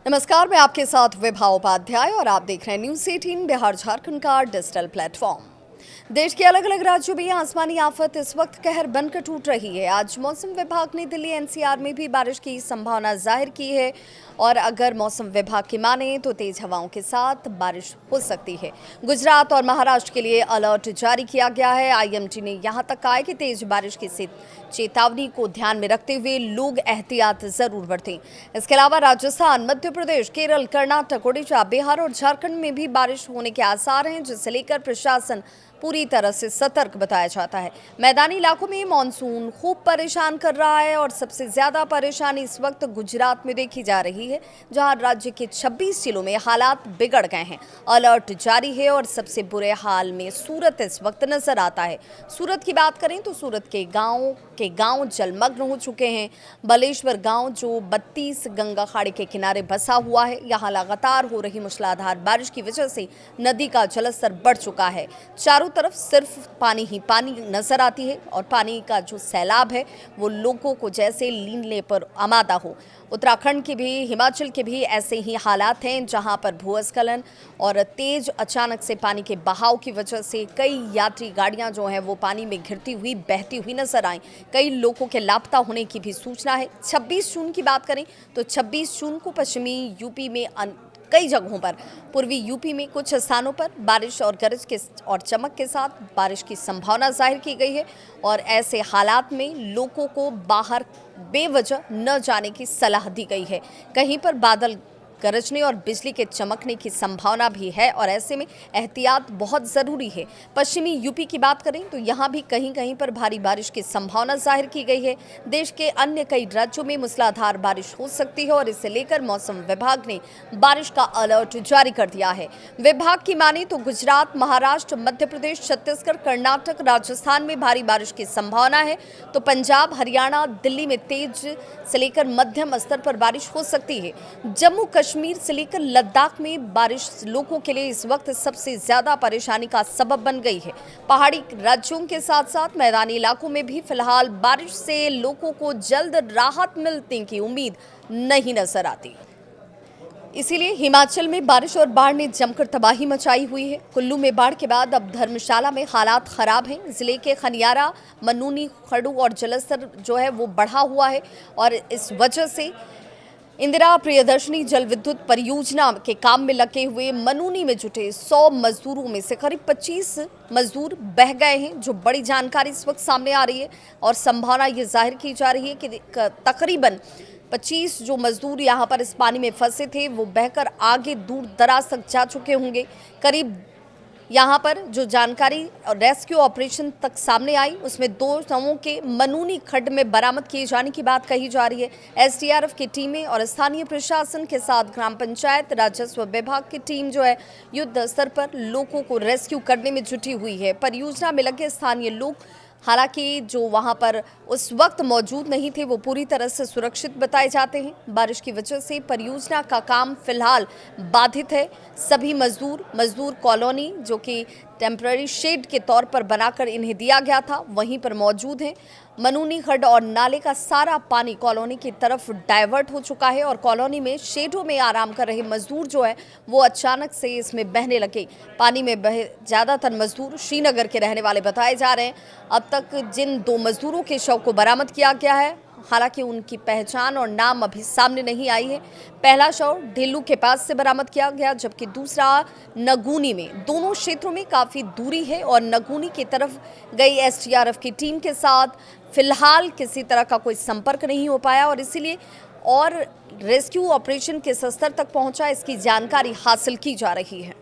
नमस्कार, मैं आपके साथ विभा उपाध्याय और आप देख रहे हैं न्यूज़ 18 बिहार झारखंड का डिजिटल प्लेटफॉर्म। देश के अलग अलग राज्यों में आसमानी आफत इस वक्त कहर बनकर टूट रही है। आज मौसम विभाग ने दिल्ली एनसीआर में भी बारिश की संभावना जाहिर की है और अगर मौसम विभाग की माने तो तेज हवाओं के साथ बारिश हो सकती है। गुजरात और महाराष्ट्र के लिए अलर्ट जारी किया गया है। आईएमडी ने यहां तक कहा है कि तेज बारिश की चेतावनी को ध्यान में रखते हुए लोग एहतियात जरूर बरतें। इसके अलावा राजस्थान, मध्य प्रदेश, केरल, कर्नाटक, ओडिशा, बिहार और झारखंड में भी बारिश होने के आसार हैं, जिसे लेकर प्रशासन पूरी तरह से सतर्क बताया जाता है। मैदानी इलाकों में मानसून खूब परेशान कर रहा है और सबसे ज्यादा परेशानी इस वक्त गुजरात में देखी जा रही है, जहां राज्य के 26 जिलों में हालात बिगड़ गए हैं। अलर्ट जारी है और सबसे बुरे हाल में सूरत इस वक्त नजर आता है। सूरत की बात करें तो सूरत के गांव जलमग्न हो चुके हैं। बलेश्वर गांव जो 32 गंगा खाड़ी के किनारे बसा हुआ है, यहां लगातार हो रही मूसलाधार बारिश की वजह से नदी का जलस्तर बढ़ चुका है। चारों तरफ सिर्फ पानी ही पानी नजर आती है और पानी का जो सैलाब है वो लोगों को जैसे लीनने पर आमादा हो। उत्तराखंड के भी, हिमाचल के भी ऐसे ही हालात हैं, जहां पर भूस्खलन और तेज अचानक से पानी के बहाव की वजह से कई यात्री गाड़ियां जो हैं वो पानी में घिरती हुई बहती हुई नजर आई। कई लोगों के लापता होने की भी सूचना है। 26 जून की बात करें तो 26 जून को पश्चिमी यूपी में कई जगहों पर, पूर्वी यूपी में कुछ स्थानों पर बारिश और गरज के और चमक के साथ बारिश की संभावना जाहिर की गई है और ऐसे हालात में लोगों को बाहर बेवजह न जाने की सलाह दी गई है। कहीं पर बादल गरजने और बिजली के चमकने की संभावना भी है और ऐसे में एहतियात बहुत ज़रूरी है। पश्चिमी यूपी की बात करें तो यहाँ भी कहीं कहीं पर भारी बारिश की संभावना जाहिर की गई है। देश के अन्य कई राज्यों में मूसलाधार बारिश हो सकती है और इसे लेकर मौसम विभाग ने बारिश का अलर्ट जारी कर दिया है। विभाग की माने तो गुजरात, महाराष्ट्र, मध्य प्रदेश, छत्तीसगढ़, कर्नाटक, राजस्थान में भारी बारिश की संभावना है, तो पंजाब, हरियाणा, दिल्ली में तेज से लेकर मध्यम स्तर पर बारिश हो सकती है। जम्मू कश्मीर से लेकर लद्दाख में बारिश लोगों के लिए इस वक्त सबसे ज्यादा परेशानी का सबब बन गई है। पहाड़ी राज्यों के साथ साथ मैदानी इलाकों में भी फिलहाल बारिश से लोगों को जल्द राहत मिलने की उम्मीद नहीं नजर आती। इसीलिए हिमाचल में बारिश और बाढ़ ने जमकर तबाही मचाई हुई है। कुल्लू में बाढ़ के बाद अब धर्मशाला में हालात खराब हैं। जिले के खनियारा, मनूनी, खड़ू और जलस्तर जो है वो बढ़ा हुआ है और इस वजह से इंदिरा प्रियदर्शनी जल विद्युत परियोजना के काम में लगे हुए मनूनी में जुटे 100 मजदूरों में से करीब 25 मजदूर बह गए हैं, जो बड़ी जानकारी इस वक्त सामने आ रही है और संभावना ये जाहिर की जा रही है कि तकरीबन 25 जो मजदूर यहाँ पर इस पानी में फंसे थे वो बहकर आगे दूर दराज तक जा चुके होंगे। करीब यहाँ पर जो जानकारी और रेस्क्यू ऑपरेशन तक सामने आई उसमें 2 शवों के मनूनी खड्ड में बरामद किए जाने की बात कही जा रही है। एसडीआरएफ की टीमें और स्थानीय प्रशासन के साथ ग्राम पंचायत, राजस्व विभाग की टीम जो है युद्ध स्तर पर लोगों को रेस्क्यू करने में जुटी हुई है। परियोजना में लगे स्थानीय लोग हालांकि जो वहां पर उस वक्त मौजूद नहीं थे वो पूरी तरह से सुरक्षित बताए जाते हैं। बारिश की वजह से परियोजना का काम फिलहाल बाधित है। सभी मजदूर कॉलोनी जो कि टेम्पररी शेड के तौर पर बनाकर इन्हें दिया गया था वहीं पर मौजूद हैं। मनूनी खड्ड और नाले का सारा पानी कॉलोनी की तरफ डाइवर्ट हो चुका है और कॉलोनी में शेडों में आराम कर रहे मजदूर जो है वो अचानक से इसमें बहने लगे। पानी में बहे ज़्यादातर मजदूर श्रीनगर के रहने वाले बताए जा रहे हैं। अब तक जिन 2 मजदूरों के शव को बरामद किया गया है, हालांकि उनकी पहचान और नाम अभी सामने नहीं आई है। पहला शव ढेलू के पास से बरामद किया गया, जबकि दूसरा नगूनी में। दोनों क्षेत्रों में काफ़ी दूरी है और नगूनी की तरफ गई एसडीआरएफ की टीम के साथ फिलहाल किसी तरह का कोई संपर्क नहीं हो पाया और इसीलिए और रेस्क्यू ऑपरेशन किस स्तर तक पहुंचा इसकी जानकारी हासिल की जा रही है।